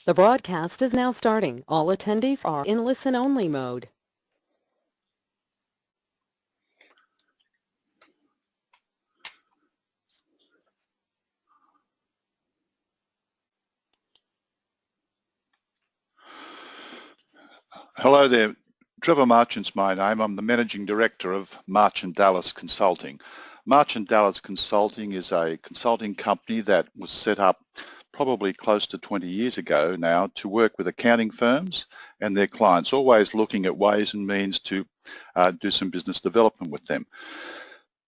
The broadcast is now starting. All attendees are in listen-only mode. Hello there. Trevor Marchant's my name. I'm the Managing Director of Marchant Dallas Consulting. Marchant Dallas Consulting is a consulting company that was set up probably close to 20 years ago now to work with accounting firms and their clients, always looking at ways and means to do some business development with them.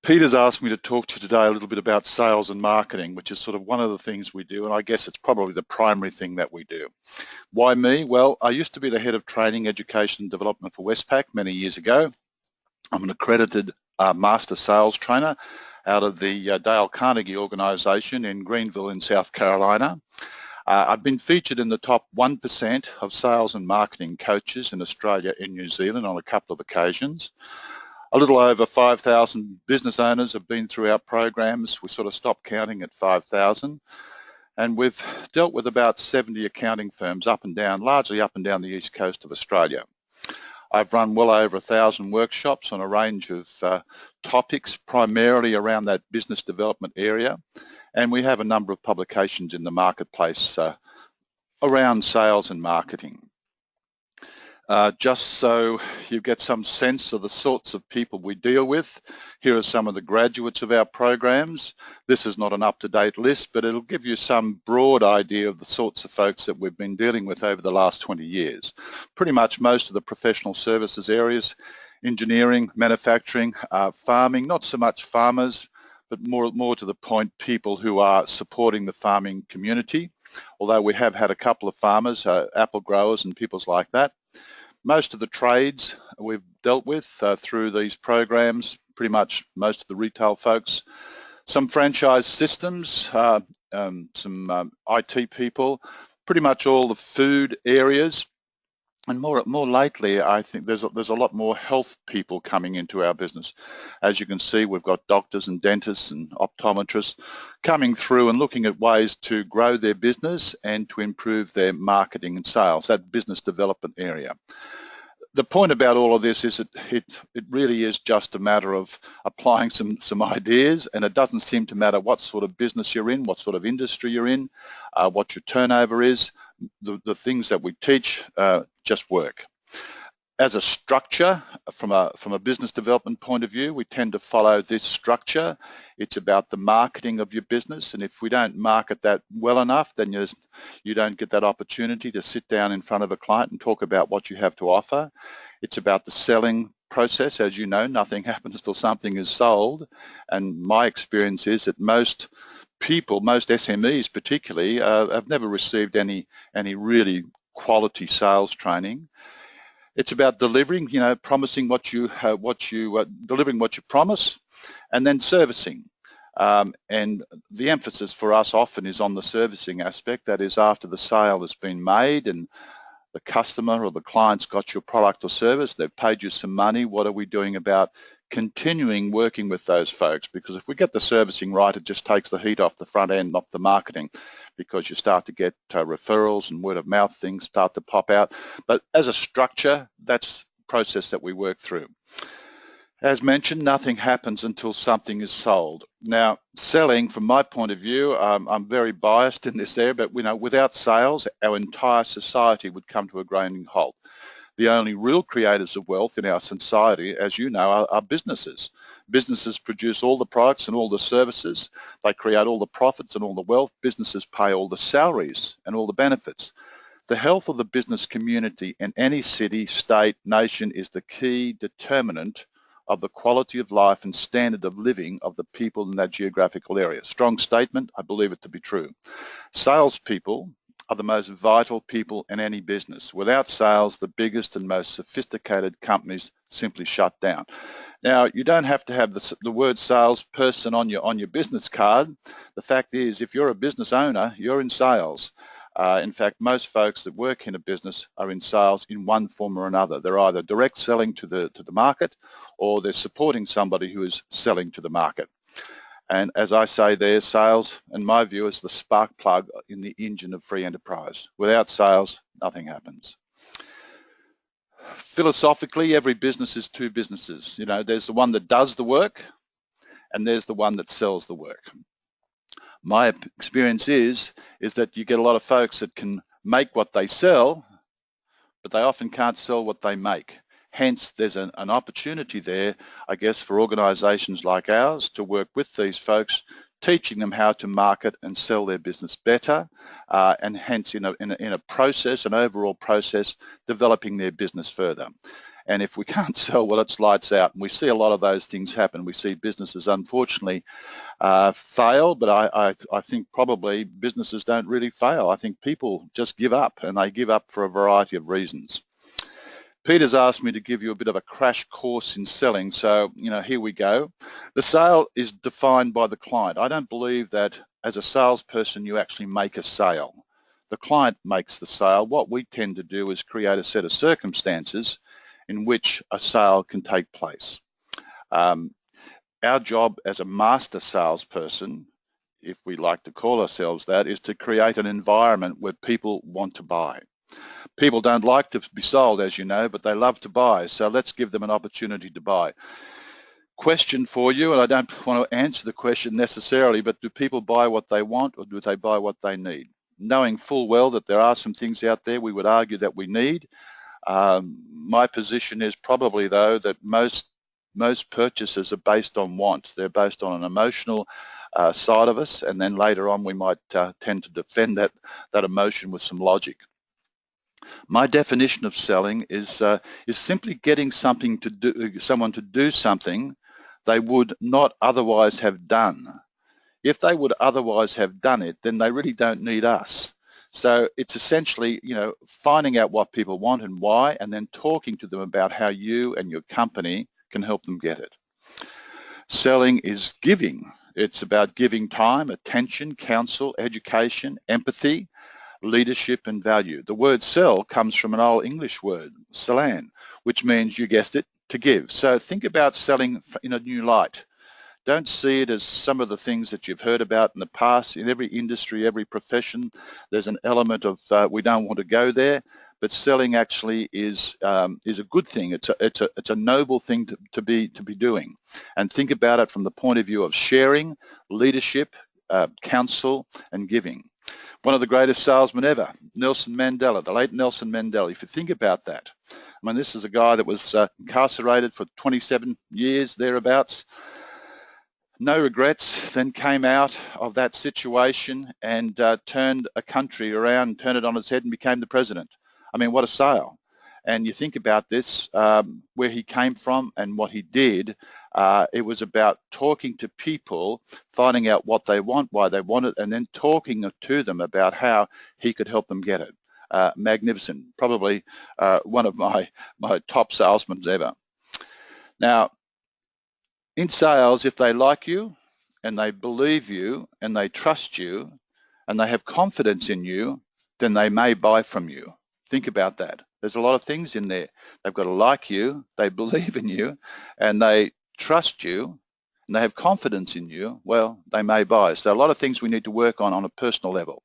Peter's asked me to talk to you today a little bit about sales and marketing, which is sort of one of the things we do, and I guess it's probably the primary thing that we do. Why me? Well, I used to be the head of training, education and development for Westpac many years ago. I'm an accredited master sales trainer out of the Dale Carnegie organisation in Greenville in South Carolina. I've been featured in the top 1% of sales and marketing coaches in Australia and New Zealand on a couple of occasions. A little over 5,000 business owners have been through our programs. We sort of stopped counting at 5,000. And we've dealt with about 70 accounting firms up and down, largely up and down the east coast of Australia. I've run well over 1,000 workshops on a range of topics, primarily around that business development area. And we have a number of publications in the marketplace around sales and marketing. Just so you get some sense of the sorts of people we deal with, here are some of the graduates of our programs. This is not an up-to-date list, but it'll give you some broad idea of the sorts of folks that we've been dealing with over the last 20 years. Pretty much most of the professional services areas, engineering, manufacturing, farming, not so much farmers, but more to the point, people who are supporting the farming community, although we have had a couple of farmers, apple growers and people like that. Most of the trades we've dealt with through these programs, pretty much most of the retail folks, some franchise systems, some IT people, pretty much all the food areas, and more lately I think there's a lot more health people coming into our business. As you can see, we've got doctors and dentists and optometrists coming through and looking at ways to grow their business and to improve their marketing and sales, that business development area. The point about all of this is that it really is just a matter of applying some ideas, and it doesn't seem to matter what sort of business you're in, what sort of industry you're in, what your turnover is. The things that we teach just work. As a structure, from a business development point of view, we tend to follow this structure. It's about the marketing of your business, and if we don't market that well enough, then you don't get that opportunity to sit down in front of a client and talk about what you have to offer. It's about the selling process. As you know, nothing happens till something is sold, and my experience is that most people, most SMEs particularly, have never received any really quality sales training. It's about delivering, promising delivering what you promise, and then servicing. And the emphasis for us often is on the servicing aspect. That is, after the sale has been made and the customer or the client's got your product or service, they've paid you some money. What are we doing about continuing working with those folks? Because if we get the servicing right, it just takes the heat off the front end, off the marketing, because you start to get referrals and word of mouth things start to pop out. But as a structure, that's the process that we work through. As mentioned, nothing happens until something is sold. Now, selling, from my point of view, I'm very biased in this area, but without sales, our entire society would come to a grinding halt. The only real creators of wealth in our society, as you know, are businesses. Businesses produce all the products and all the services. They create all the profits and all the wealth. Businesses pay all the salaries and all the benefits. The health of the business community in any city, state, nation is the key determinant of the quality of life and standard of living of the people in that geographical area. Strong statement, I believe it to be true. Salespeople are the most vital people in any business. Without sales, the biggest and most sophisticated companies simply shut down. Now, you don't have to have the word salesperson on your business card. The fact is, if you're a business owner, you're in sales. In fact, most folks that work in a business are in sales in one form or another. They're either direct selling to the market, or they're supporting somebody who is selling to the market. And as I say there, sales, in my view, is the spark plug in the engine of free enterprise. Without sales, nothing happens. Philosophically, every business is two businesses. You know, there's the one that does the work and there's the one that sells the work. My experience is that you get a lot of folks that can make what they sell, but they often can't sell what they make. Hence, there's an opportunity there, I guess, for organisations like ours to work with these folks, teaching them how to market and sell their business better, and hence in a process, an overall process, developing their business further. And if we can't sell, well, it's lights out. And we see a lot of those things happen. We see businesses, unfortunately, fail, but I think probably businesses don't really fail. I think people just give up, and they give up for a variety of reasons. Peter's asked me to give you a bit of a crash course in selling, so here we go. The sale is defined by the client. I don't believe that as a salesperson you actually make a sale. The client makes the sale. What we tend to do is create a set of circumstances in which a sale can take place. Our job as a master salesperson, if we like to call ourselves that, is to create an environment where people want to buy. People don't like to be sold, as you know, but they love to buy, so let's give them an opportunity to buy. Question for you, and I don't want to answer the question necessarily, but do people buy what they want or do they buy what they need? Knowing full well that there are some things out there we would argue that we need. My position is probably, though, that most purchases are based on want. They're based on an emotional side of us, and then later on we might tend to defend that emotion with some logic. My definition of selling is simply getting someone to do something they would not otherwise have done. If they would otherwise have done it, then they really don't need us. So it's essentially, finding out what people want and why, and then talking to them about how you and your company can help them get it. Selling is giving. It's about giving time, attention, counsel, education, empathy, leadership and value. The word sell comes from an old English word, selan, which means, you guessed it, to give. So think about selling in a new light. Don't see it as some of the things that you've heard about in the past. In every industry, every profession, there's an element of we don't want to go there, but selling actually is a good thing. It's a noble thing to be doing. And think about it from the point of view of sharing, leadership, counsel and giving. One of the greatest salesmen ever, Nelson Mandela, the late Nelson Mandela. If you think about that, I mean, this is a guy that was incarcerated for 27 years, thereabouts. No regrets, then came out of that situation and turned a country around, turned it on its head and became the president. I mean, what a sale. And you think about this, where he came from and what he did, it was about talking to people, finding out what they want, why they want it, and then talking to them about how he could help them get it. Magnificent, probably one of my top salesmen ever. Now, in sales, if they like you and they believe you and they trust you and they have confidence in you, then they may buy from you. Think about that. There's a lot of things in there. They've got to like you, they believe in you, and they trust you, and they have confidence in you. Well, they may buy. So a lot of things we need to work on a personal level.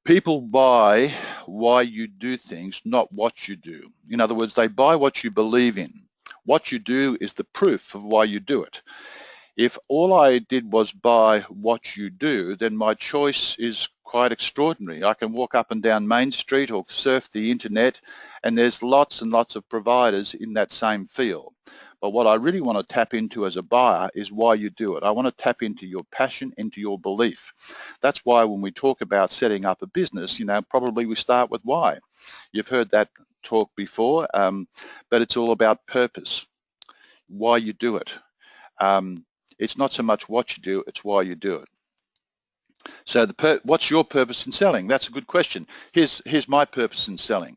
People buy why you do things, not what you do. In other words, they buy what you believe in. What you do is the proof of why you do it. If all I did was buy what you do, then my choice is quite extraordinary. I can walk up and down Main Street or surf the internet, and there's lots and lots of providers in that same field. But what I really want to tap into as a buyer is why you do it. I want to tap into your passion, into your belief. That's why when we talk about setting up a business, probably we start with why. You've heard that talk before, but it's all about purpose, why you do it. It's not so much what you do, it's why you do it. So what's your purpose in selling? That's a good question. Here's my purpose in selling.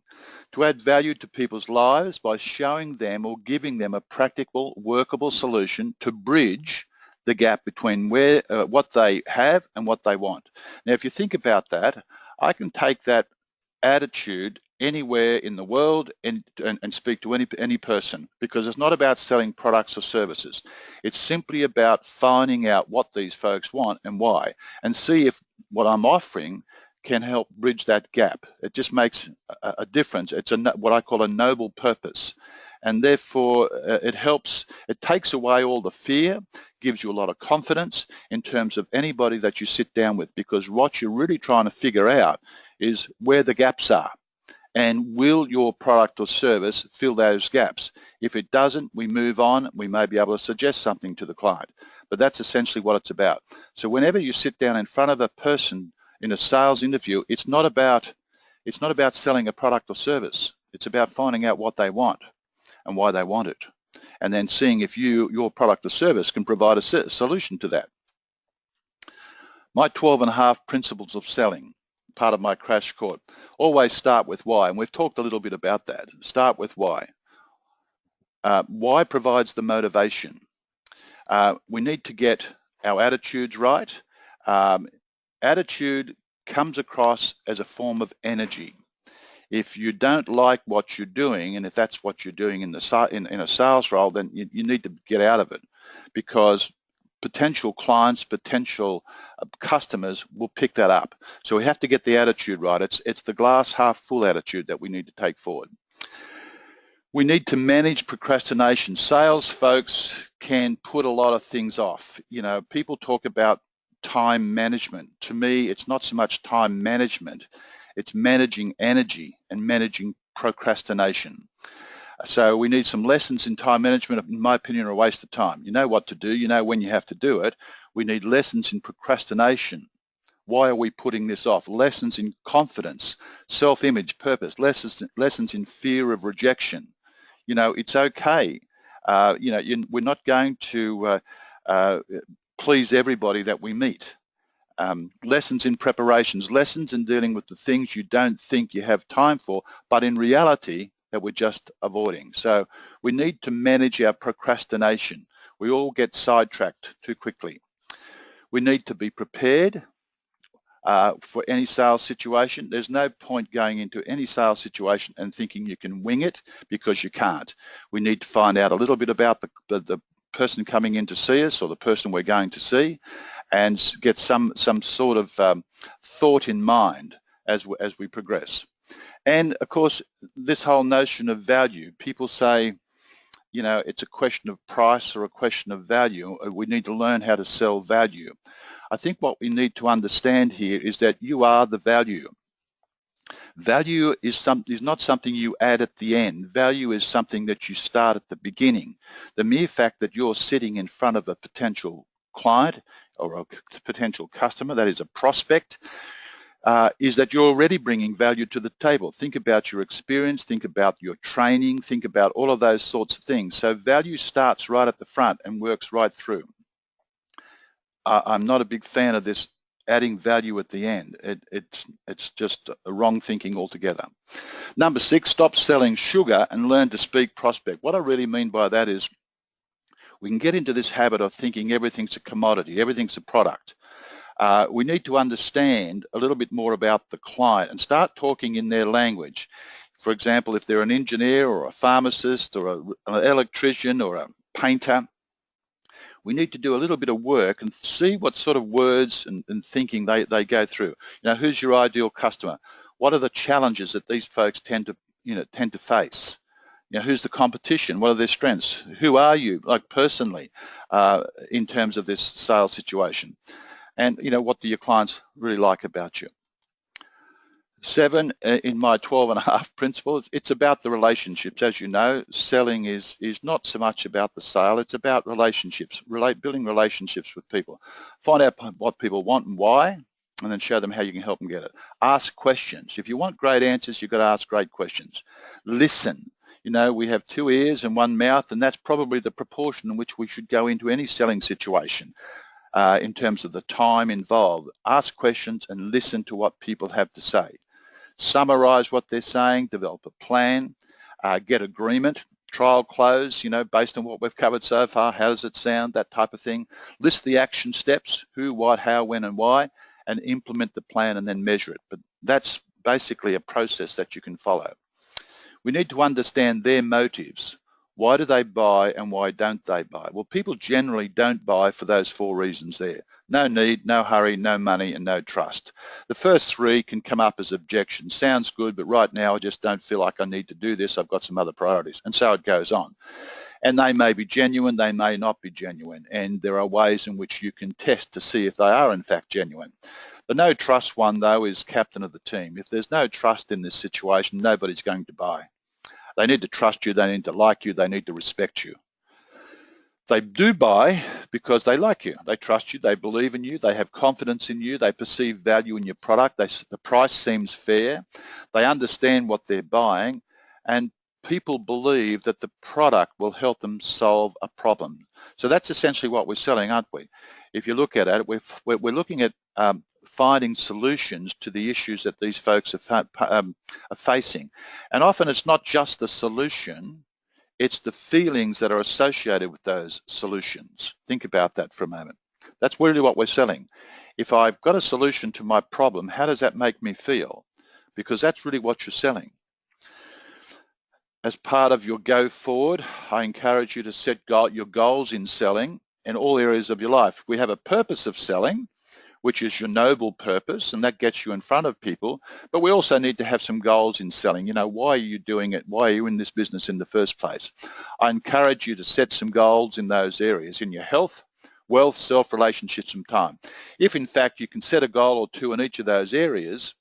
To add value to people's lives by showing them or giving them a practical, workable solution to bridge the gap between what they have and what they want. Now, if you think about that, I can take that attitude anywhere in the world and speak to any person, because it's not about selling products or services. It's simply about finding out what these folks want and why, and see if what I'm offering can help bridge that gap. It just makes a difference. It's what I call a noble purpose, and therefore it helps. It takes away all the fear, gives you a lot of confidence in terms of anybody that you sit down with, because what you're really trying to figure out is where the gaps are. And will your product or service fill those gaps? If it doesn't, we move on. We may be able to suggest something to the client. But that's essentially what it's about. So whenever you sit down in front of a person in a sales interview, it's not about selling a product or service. It's about finding out what they want and why they want it, and then seeing if your product or service can provide a solution to that. My 12.5 principles of selling, part of my crash course. Always start with why, and we've talked a little bit about that. Start with why. Why provides the motivation. We need to get our attitudes right. Attitude comes across as a form of energy. If you don't like what you're doing, and if that's what you're doing in a sales role, then you need to get out of it, because potential clients, potential customers will pick that up. So we have to get the attitude right. It's the glass half full attitude that we need to take forward. We need to manage procrastination. Sales folks can put a lot of things off. You know, people talk about time management. To me, it's not so much time management. It's managing energy and managing procrastination. So we need some lessons in time management. In my opinion, are a waste of time. You know what to do. You know when you have to do it. We need lessons in procrastination. Why are we putting this off? Lessons in confidence, self-image, purpose. Lessons in fear of rejection. You know, it's okay. You know, we're not going to please everybody that we meet. Lessons in preparations, lessons in dealing with the things you don't think you have time for, but in reality that we're just avoiding. So we need to manage our procrastination. We all get sidetracked too quickly. We need to be prepared for any sales situation. There's no point going into any sales situation and thinking you can wing it, because you can't. We need to find out a little bit about the person coming in to see us, or the person we're going to see, and get some sort of thought in mind as we progress. And of course, this whole notion of value, people say, you know, it's a question of price or a question of value. We need to learn how to sell value. I think what we need to understand here is that you are the value. Value is not something you add at the end. Value is something that you start at the beginning. The mere fact that you're sitting in front of a potential client or a potential customer, that is a prospect, is that you're already bringing value to the table. Think about your experience, think about your training, think about all of those sorts of things. So value starts right at the front and works right through. I'm not a big fan of this adding value at the end. It's just a wrong thinking altogether. Number 6, stop selling sugar and learn to speak prospect. What I really mean by that is we can get into this habit of thinking everything's a commodity, everything's a product. We need to understand a little bit more about the client and start talking in their language. For example, if they're an engineer or a pharmacist or an electrician or a painter, we need to do a little bit of work and see what sort of words and thinking they go through. You know, who's your ideal customer? What are the challenges that these folks tend to face? You know, who's the competition? What are their strengths? Who are you, like personally, in terms of this sales situation? And you know, what do your clients really like about you? 7, in my 12.5 principles, it's about the relationships. As you know, selling is not so much about the sale, it's about relationships, building relationships with people. Find out what people want and why, and then show them how you can help them get it. Ask questions. If you want great answers, you've got to ask great questions. Listen. You know, we have 2 ears and 1 mouth, and that's probably the proportion in which we should go into any selling situation. In terms of the time involved. Ask questions and listen to what people have to say. Summarize what they're saying, develop a plan, get agreement, trial close, you know, based on what we've covered so far, how does it sound, that type of thing. List the action steps, who, what, how, when and why, and implement the plan and then measure it. But that's basically a process that you can follow. We need to understand their motives. Why do they buy and why don't they buy? Well, people generally don't buy for those 4 reasons there. No need, no hurry, no money, and no trust. The first 3 can come up as objections. Sounds good, but right now I just don't feel like I need to do this. I've got some other priorities. And so it goes on. And they may be genuine, they may not be genuine. And there are ways in which you can test to see if they are in fact genuine. The no trust one, though, is captain of the team. If there's no trust in this situation, nobody's going to buy. They need to trust you, they need to like you, they need to respect you. They do buy because they like you, they trust you, they believe in you, they have confidence in you, they perceive value in your product, the price seems fair, they understand what they're buying, and people believe that the product will help them solve a problem. So that's essentially what we're selling, aren't we? If you look at it, we're looking at finding solutions to the issues that these folks are facing. And often it's not just the solution, it's the feelings that are associated with those solutions. Think about that for a moment. That's really what we're selling. If I've got a solution to my problem, how does that make me feel? Because that's really what you're selling. As part of your go forward, I encourage you to set your goals in selling in all areas of your life. We have a purpose of selling, which is your noble purpose, and that gets you in front of people. But we also need to have some goals in selling. You know, why are you doing it? Why are you in this business in the first place? I encourage you to set some goals in those areas, in your health, wealth, self, relationships, and time. If in fact you can set a goal or 2 in each of those areas,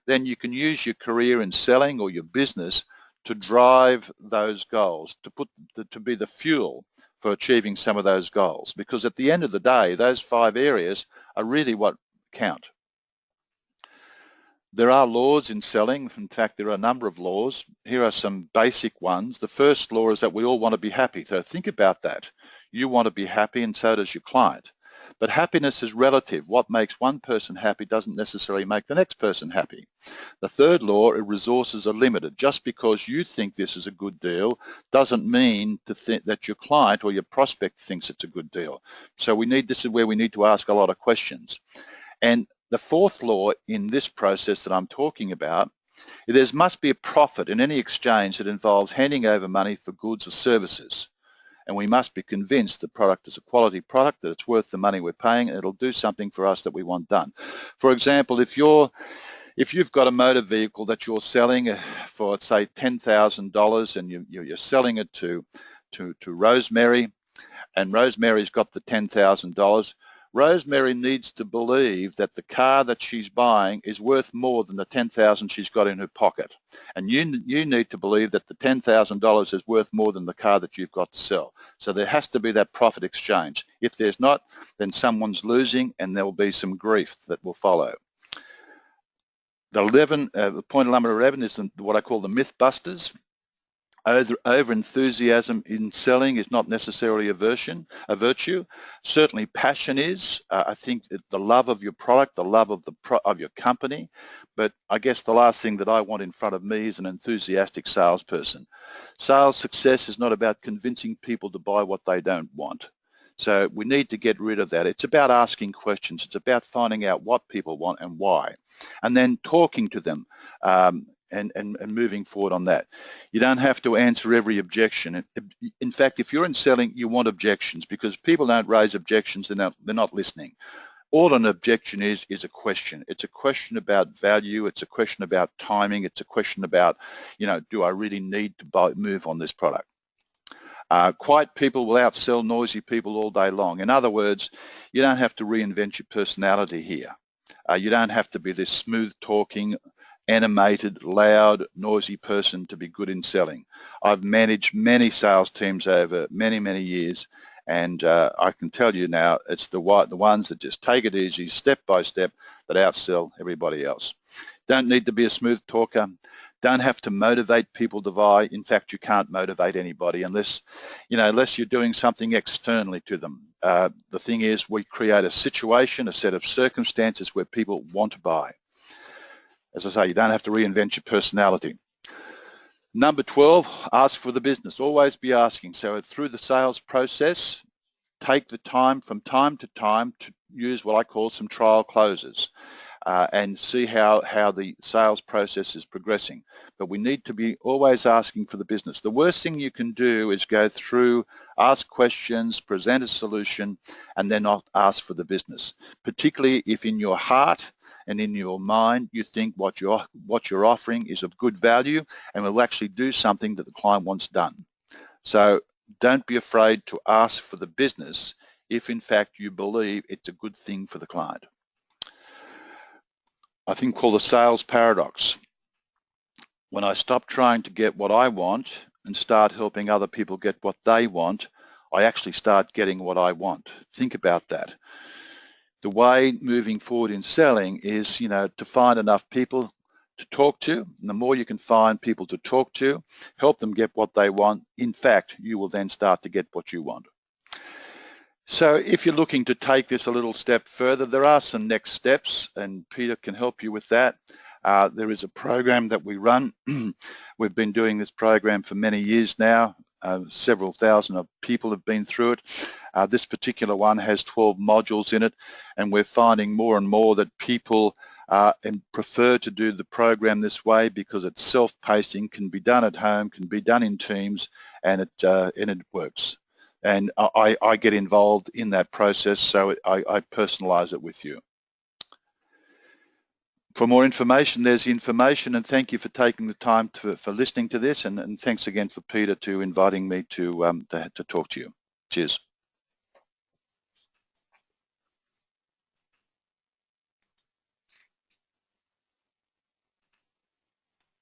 then you can use your career in selling or your business to drive those goals, to be the fuel for achieving some of those goals. Because at the end of the day, those 5 areas are really what count. There are laws in selling. In fact, there are a number of laws. Here are some basic ones. The first law is that we all want to be happy. So think about that. You want to be happy, and so does your client. But happiness is relative. What makes one person happy doesn't necessarily make the next person happy. The third law, resources are limited. Just because you think this is a good deal doesn't mean that your client or your prospect thinks it's a good deal. So this is where we need to ask a lot of questions. And the fourth law in this process that I'm talking about, there must be a profit in any exchange that involves handing over money for goods or services. And we must be convinced the product is a quality product, that it's worth the money we're paying, and it'll do something for us that we want done. For example, if you've got a motor vehicle that you're selling for, say, $10,000, and you're selling it to Rosemary, and Rosemary's got the $10,000, Rosemary needs to believe that the car that she's buying is worth more than the $10,000 she's got in her pocket. And you need to believe that the $10,000 is worth more than the car that you've got to sell. So there has to be that profit exchange. If there's not, then someone's losing, and there will be some grief that will follow. Point number 11 is what I call the myth busters. Over-enthusiasm in selling is not necessarily a virtue. Certainly passion is. I think the love of your product, the love of your company. But I guess the last thing that I want in front of me is an enthusiastic salesperson. Sales success is not about convincing people to buy what they don't want. So we need to get rid of that. It's about asking questions. It's about finding out what people want and why, and then talking to them. And moving forward on that. You don't have to answer every objection. In fact, if you're in selling, you want objections, because people don't raise objections, they're not listening. All an objection is a question. It's a question about value. It's a question about timing. It's a question about, do I really need to move on this product? Quiet people will outsell noisy people all day long. In other words, you don't have to reinvent your personality here. You don't have to be this smooth talking, animated, loud, noisy person to be good in selling. I've managed many sales teams over many, many years, and I can tell you now, it's the ones that just take it easy, step by step, that outsell everybody else. Don't need to be a smooth talker. Don't have to motivate people to buy. In fact, you can't motivate anybody unless you're doing something externally to them. The thing is, we create a situation, a set of circumstances where people want to buy. As I say, you don't have to reinvent your personality. Number 12, ask for the business. Always be asking. So through the sales process, take the time from time to time to use what I call some trial closes. and see how the sales process is progressing. But we need to be always asking for the business. The worst thing you can do is go through, ask questions, present a solution, and then not ask for the business, particularly if in your heart and in your mind you think what you're offering is of good value and will actually do something that the client wants done. So don't be afraid to ask for the business if in fact you believe it's a good thing for the client. I think called the sales paradox. When I stop trying to get what I want and start helping other people get what they want, I actually start getting what I want. Think about that. The way moving forward in selling is, to find enough people to talk to. And the more you can find people to talk to, help them get what they want, in fact, you will then start to get what you want. So if you're looking to take this a little step further, there are some next steps, and Peter can help you with that. There is a program that we run. We've been doing this program for many years now. Several thousand of people have been through it. This particular one has 12 modules in it, and we're finding more and more that people prefer to do the program this way because it's self-pacing, can be done at home, can be done in teams, and it works. And I get involved in that process, so I personalize it with you. For more information, there's information, and thank you for taking the time for listening to this, and thanks again for Peter to inviting me to talk to you. Cheers.